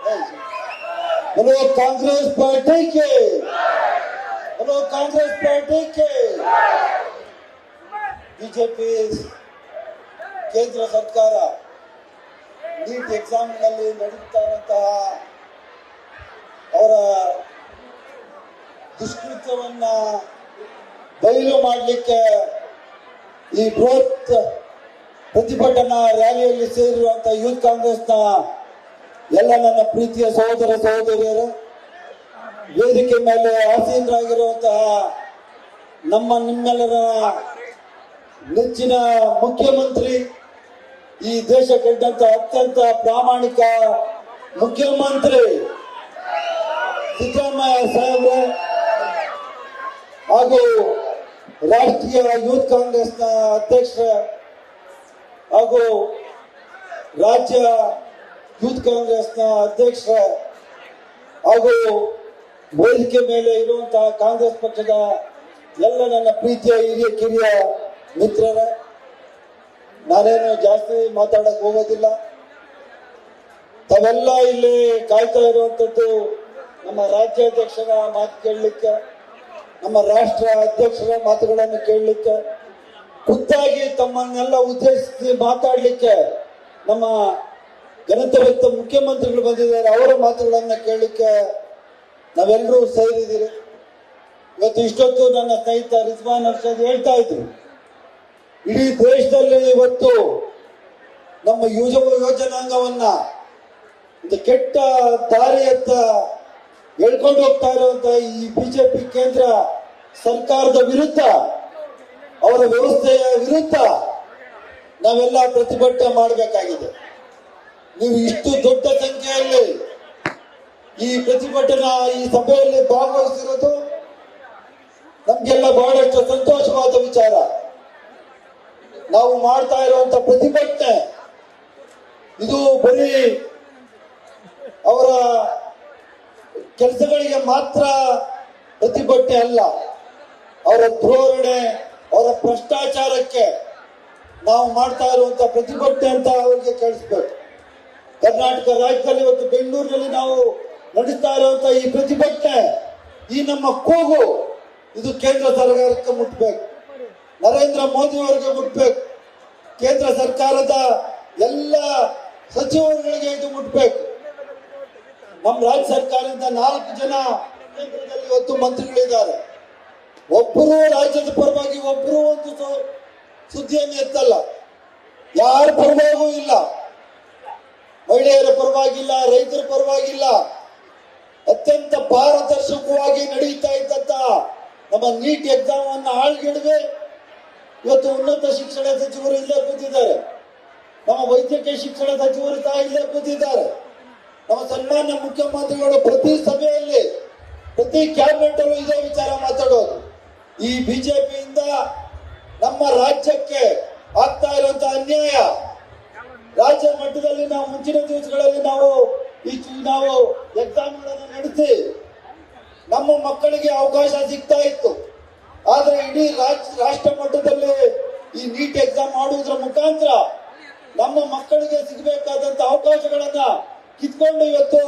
बोलो कांग्रेस पार्टी के, बोलो कांग्रेस पार्टी के। ಬಿಜೆಪಿ ಕೇಂದ್ರ ಸರ್ಕಾರ ನೀಟ್ ಎಕ್ಸಾಮ್ನಲ್ಲಿ ನಡೆಯುತ್ತಾ ಇರುವಂತಹ ಅವರ ದುಷ್ಕೃತ್ಯವನ್ನ ಬಯಲು ಮಾಡಲಿಕ್ಕೆ ಈ ಬೃಹತ್ ಪ್ರತಿಭಟನಾ ರ್ಯಾಲಿಯಲ್ಲಿ ಸೇರಿರುವಂತಹ ಯೂತ್ ಕಾಂಗ್ರೆಸ್ನ ಎಲ್ಲ ನನ್ನ ಪ್ರೀತಿಯ ಸಹೋದರ ಸಹೋದರಿಯರು, ವೇದಿಕೆ ಮೇಲೆ ಆಸೀನರಾಗಿರುವಂತಹ ನಿಮ್ಮೆಲ್ಲರ ನೆಚ್ಚಿನ ಮುಖ್ಯಮಂತ್ರಿ, ಈ ದೇಶ ಕಂಡಂತ ಅತ್ಯಂತ ಪ್ರಾಮಾಣಿಕ ಮುಖ್ಯಮಂತ್ರಿ ಸಿದ್ದರಾಮಯ್ಯ ಸಾಹೇಬ್ರೆ ಹಾಗೂ ರಾಷ್ಟ್ರೀಯ ಯೂತ್ ಕಾಂಗ್ರೆಸ್ನ ಅಧ್ಯಕ್ಷ ಹಾಗೂ ರಾಜ್ಯ ಯೂತ್ ಕಾಂಗ್ರೆಸ್ನ ಅಧ್ಯಕ್ಷ ಹಾಗೂ ವೇದಿಕೆ ಮೇಲೆ ಇರುವಂತಹ ಕಾಂಗ್ರೆಸ್ ಪಕ್ಷದ ಎಲ್ಲ ನನ್ನ ಪ್ರೀತಿಯ ಹಿರಿಯ ಕಿರಿಯ ಮಿತ್ರರ, ನಾನೇನು ಜಾಸ್ತಿ ಮಾತಾಡಕ್ ಹೋಗೋದಿಲ್ಲ. ತಾವೆಲ್ಲ ಇಲ್ಲಿ ಕಾಯ್ತಾ ಇರುವಂತದ್ದು ನಮ್ಮ ರಾಜ್ಯಾಧ್ಯಕ್ಷರ ಮಾತು ಕೇಳಲಿಕ್ಕೆ, ನಮ್ಮ ರಾಷ್ಟ್ರ ಅಧ್ಯಕ್ಷರ ಮಾತುಗಳನ್ನು ಕೇಳಲಿಕ್ಕೆ, ಖುದ್ದಾಗಿ ತಮ್ಮನ್ನೆಲ್ಲ ಉದ್ದೇಶಿಸಿ ಮಾತಾಡಲಿಕ್ಕೆ ನಮ್ಮ ಘನತೆವೆತ್ತ ಮುಖ್ಯಮಂತ್ರಿಗಳು ಬಂದಿದ್ದಾರೆ. ಅವರ ಮಾತುಗಳನ್ನ ಕೇಳಲಿಕ್ಕೆ ನಾವೆಲ್ಲರೂ ಸೇರಿದ್ದೀರಿ. ಇವತ್ತು ಇಷ್ಟೊತ್ತು ನನ್ನ ಸ್ನೇಹಿತ ರಿಜ್ವಾನ್ ಅರ್ಷದ್ ಹೇಳ್ತಾ ಇದ್ರು, ಇಡೀ ದೇಶದಲ್ಲಿ ಇವತ್ತು ನಮ್ಮ ಯೋಜನಾಂಗವನ್ನ ಒಂದು ಕೆಟ್ಟ ದಾರಿಯತ್ತ ಎಳ್ಕೊಂಡು ಹೋಗ್ತಾ ಇರುವಂತ ಈ ಬಿಜೆಪಿ ಕೇಂದ್ರ ಸರ್ಕಾರದ ವಿರುದ್ಧ, ಅವರ ವ್ಯವಸ್ಥೆಯ ವಿರುದ್ಧ ನಾವೆಲ್ಲ ಪ್ರತಿಭಟನೆ ಮಾಡಬೇಕಾಗಿದೆ. ನೀವು ಇಷ್ಟು ದೊಡ್ಡ ಸಂಖ್ಯೆಯಲ್ಲಿ ಈ ಪ್ರತಿಭಟನಾ ಈ ಸಭೆಯಲ್ಲಿ ಭಾಗವಹಿಸಿರೋದು ನಮ್ಗೆಲ್ಲ ಬಹಳಷ್ಟು ಸಂತೋಷವಾದ ವಿಚಾರ. ನಾವು ಮಾಡ್ತಾ ಇರುವಂತ ಪ್ರತಿಭಟನೆ ಇದು ಬರೀ ಅವರ ಕೆಲಸಗಳಿಗೆ ಮಾತ್ರ ಪ್ರತಿಭಟನೆ ಅಲ್ಲ, ಅವರ ಧೋರಣೆ, ಅವರ ಭ್ರಷ್ಟಾಚಾರಕ್ಕೆ ನಾವು ಮಾಡ್ತಾ ಇರುವಂತ ಪ್ರತಿಭಟನೆ ಅಂತ ಅವರಿಗೆ ಕೇಳಿಸ್ಬೇಕು. ಕರ್ನಾಟಕ ರಾಜ್ಯದಲ್ಲಿ ಇವತ್ತು ಬೆಂಗಳೂರಿನಲ್ಲಿ ನಾವು ನಡೆಸ್ತಾ ಇರುವಂತ ಈ ಪ್ರತಿಭಟನೆ, ಈ ನಮ್ಮ ಕೂಗು ಇದು ಕೇಂದ್ರ ಸರ್ಕಾರಕ್ಕೆ ಮುಟ್ಬೇಕು, ನರೇಂದ್ರ ಮೋದಿ ಅವರಿಗೆ ಮುಟ್ಬೇಕು, ಕೇಂದ್ರ ಸರ್ಕಾರದ ಎಲ್ಲ ಸಚಿವರುಗಳಿಗೆ ಇದು ಮುಟ್ಬೇಕು. ನಮ್ಮ ರಾಜ್ಯ ಸರ್ಕಾರದಿಂದ 4 ಜನ ಕೇಂದ್ರದಲ್ಲಿ ಇವತ್ತು ಮಂತ್ರಿಗಳಿದ್ದಾರೆ. ಒಬ್ಬರು ರಾಜ್ಯದ ಪರವಾಗಿ ಒಬ್ಬರು ಒಂದು ಸುದ್ದಿಯನ್ನು ಎತ್ತಲ್ಲ, ಯಾರ ಪರವಾಗೂ ಇಲ್ಲ. ಮಹಿಳೆಯರ ಪರವಾಗಿಲ್ಲ, ರೈತರ ಪರವಾಗಿಲ್ಲ. ಅತ್ಯಂತ ಪಾರದರ್ಶಕವಾಗಿ ನಡೆಯುತ್ತಾ ಇದ್ದಂತ ನಮ್ಮ ನೀಟ್ ಎಕ್ಸಾಮ್ ಅನ್ನು ಹಾಳ್ಗೆಡವೆ ಇವತ್ತು ಉನ್ನತ ಶಿಕ್ಷಣ ಸಚಿವರು ಇಲ್ಲೇ ಕೂತಿದ್ದಾರೆ, ನಮ್ಮ ವೈದ್ಯಕೀಯ ಶಿಕ್ಷಣ ಸಚಿವರು ಸಹ ಇಲ್ಲೇ ಕೂತಿದ್ದಾರೆ. ನಮ್ಮ ಸನ್ಮಾನ್ಯ ಮುಖ್ಯಮಂತ್ರಿಗಳು ಪ್ರತಿ ಸಭೆಯಲ್ಲಿ, ಪ್ರತಿ ಕ್ಯಾಬಿನೆಟ್ ಅಲ್ಲೂ ಇದೇ ವಿಚಾರ ಮಾತಾಡೋದು. ಈ ಬಿಜೆಪಿಯಿಂದ ನಮ್ಮ ರಾಜ್ಯಕ್ಕೆ ಆಗ್ತಾ ಇರುವಂತಹ ಅನ್ಯಾಯ, ರಾಜ್ಯ ಮಟ್ಟದಲ್ಲಿ ನಾವು ಮುಂಚಿನ ದಿವಸಗಳಲ್ಲಿ ನಾವು ಎಕ್ಸಾಮ್ಗಳನ್ನು ನಡೆಸಿ ನಮ್ಮ ಮಕ್ಕಳಿಗೆ ಅವಕಾಶ ಸಿಗ್ತಾ ಇತ್ತು. ಆದ್ರೆ ಇಡೀ ರಾಷ್ಟ್ರ ಮಟ್ಟದಲ್ಲಿ ಈ ನೀಟ್ ಎಕ್ಸಾಮ್ ಮಾಡುವುದರ ಮುಖಾಂತರ ನಮ್ಮ ಮಕ್ಕಳಿಗೆ ಸಿಗಬೇಕಾದಂತ ಅವಕಾಶಗಳನ್ನ ಕಿತ್ಕೊಂಡು ಇವತ್ತು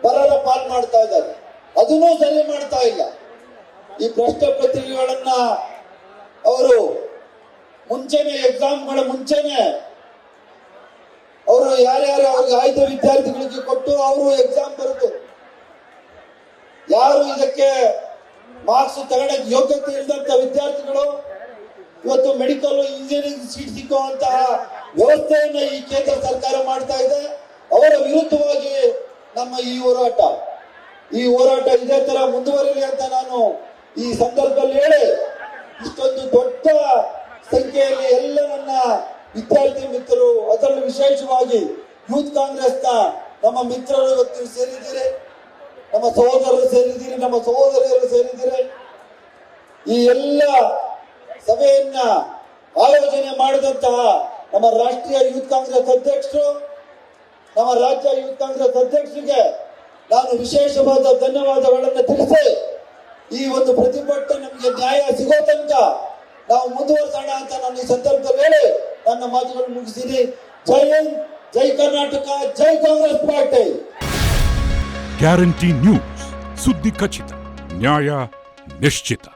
ಬರರ ಪಾಲ್ ಮಾಡ್ತಾ ಇದ್ದಾರೆ. ಅದನ್ನೂ ಸರಿ ಮಾಡ್ತಾ ಇಲ್ಲ. ಈ ಪ್ರಶ್ನೆ ಪತ್ರಿಕೆಗಳನ್ನ ಅವರು ಮುಂಚೆನೆ, ಎಕ್ಸಾಮ್ಗಳ ಮುಂಚೆನೆ ಅವರು ಯಾರ್ಯಾರು ಅವ್ರಿಗೆ ಆಯ್ದ ವಿದ್ಯಾರ್ಥಿಗಳಿಗೆ ಕೊಟ್ಟು ಅವರು ಎಕ್ಸಾಮ್ ಬರೆದು, ಯಾರು ಇದಕ್ಕೆ ಮಾರ್ಕ್ಸ್ ತಗೊಳ್ಳೋಕೆ ಯೋಗ್ಯತೆ ಇಲ್ಲದಂತ ವಿದ್ಯಾರ್ಥಿಗಳು ಇವತ್ತು ಮೆಡಿಕಲ್ ಇಂಜಿನಿಯರಿಂಗ್ ಸೀಟ್ ಸಿಕ್ಕುವಂತಹ ವ್ಯವಸ್ಥೆಯನ್ನ ಈ ಕೇಂದ್ರ ಸರ್ಕಾರ ಮಾಡ್ತಾ ಇದೆ. ಅವರ ವಿರುದ್ಧವಾಗಿ ನಮ್ಮ ಈ ಹೋರಾಟ ಇದೇ ತರ ಮುಂದುವರಿಲಿ ಅಂತ ನಾನು ಈ ಸಂದರ್ಭದಲ್ಲಿ ಹೇಳಿ, ಇಷ್ಟೊಂದು ದೊಡ್ಡ ಸಂಖ್ಯೆಯಲ್ಲಿ ಎಲ್ಲ ನನ್ನ ವಿದ್ಯಾರ್ಥಿ ಮಿತ್ರರು, ಅದರಲ್ಲೂ ವಿಶೇಷವಾಗಿ ಯೂತ್ ಕಾಂಗ್ರೆಸ್ನ ನಮ್ಮ ಮಿತ್ರರು ಇವತ್ತು ಸೇರಿದ್ದೀರಿ, ನಮ್ಮ ಸಹೋದರರು ಸೇರಿದ್ದೀರಿ, ನಮ್ಮ ಸಹೋದರಿಯರು ಸೇರಿದ್ದೀರಿ. ಈ ಎಲ್ಲ ಸಭೆಯನ್ನ ಆಯೋಜನೆ ಮಾಡಿದಂತಹ ನಮ್ಮ ರಾಷ್ಟ್ರೀಯ ಯೂತ್ ಕಾಂಗ್ರೆಸ್ ಅಧ್ಯಕ್ಷರು, ನಮ್ಮ ರಾಜ್ಯ ಯೂತ್ ಕಾಂಗ್ರೆಸ್ ಅಧ್ಯಕ್ಷರಿಗೆ ನಾನು ವಿಶೇಷವಾದ ಧನ್ಯವಾದಗಳನ್ನು ತಿಳಿಸಿ, ಈ ಒಂದು ಪ್ರತಿಭಟನೆ ನಮಗೆ ನ್ಯಾಯ ಸಿಗೋ ತನಕ ನಾವು ಮುಂದುವರಿಸೋಣ ಅಂತ ನಾನು ಈ ಸಂದರ್ಭದಲ್ಲಿ ಹೇಳಿ ನನ್ನ ಮಾತುಗಳನ್ನು ಮುಗಿಸಿದ್ದೀನಿ. ಜೈ ಹಿಂದ್, ಜೈ ಕರ್ನಾಟಕ, ಜೈ ಕಾಂಗ್ರೆಸ್ ಪಾರ್ಟಿ. ಗ್ಯಾರಂಟಿ ನ್ಯೂಸ್, ಸುದ್ದಿ ಖಚಿತ, ನ್ಯಾಯ ನಿಶ್ಚಿತ.